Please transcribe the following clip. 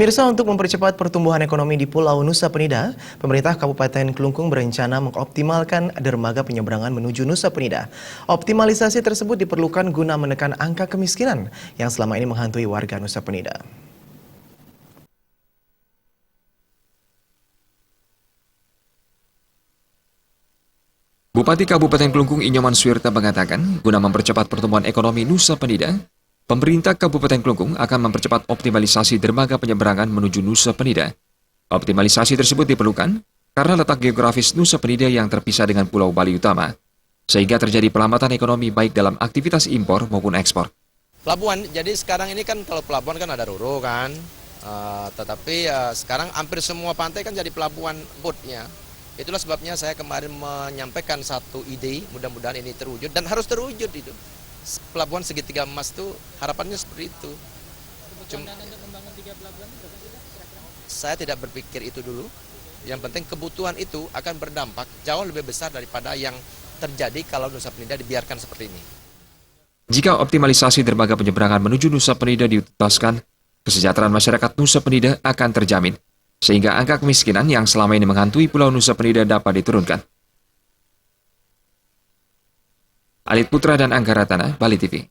Pemirsa, untuk mempercepat pertumbuhan ekonomi di Pulau Nusa Penida, pemerintah Kabupaten Kelungkung berencana mengoptimalkan dermaga penyeberangan menuju Nusa Penida. Optimalisasi tersebut diperlukan guna menekan angka kemiskinan yang selama ini menghantui warga Nusa Penida. Bupati Kabupaten Kelungkung Inyoman Suirta mengatakan, guna mempercepat pertumbuhan ekonomi Nusa Penida, pemerintah Kabupaten Kelungkung akan mempercepat optimalisasi dermaga penyeberangan menuju Nusa Penida. Optimalisasi tersebut diperlukan karena letak geografis Nusa Penida yang terpisah dengan Pulau Bali Utama, sehingga terjadi pelambatan ekonomi baik dalam aktivitas impor maupun ekspor. Pelabuhan, jadi sekarang ini kan kalau pelabuhan kan ada Roro kan, tetapi sekarang hampir semua pantai kan jadi pelabuhan boatnya. Itulah sebabnya saya kemarin menyampaikan satu ide, mudah-mudahan ini terwujud dan harus terwujud itu. Pelabuhan segitiga emas itu harapannya seperti itu. Untuk membangun 3 pelabuhan itu berapa sih, kira-kira? Saya tidak berpikir itu dulu. Yang penting kebutuhan itu akan berdampak jauh lebih besar daripada yang terjadi kalau Nusa Penida dibiarkan seperti ini. Jika optimalisasi dermaga penyeberangan menuju Nusa Penida dituntaskan, kesejahteraan masyarakat Nusa Penida akan terjamin, sehingga angka kemiskinan yang selama ini menghantui Pulau Nusa Penida dapat diturunkan. Alit Putra dan Angga Ratana, Bali TV.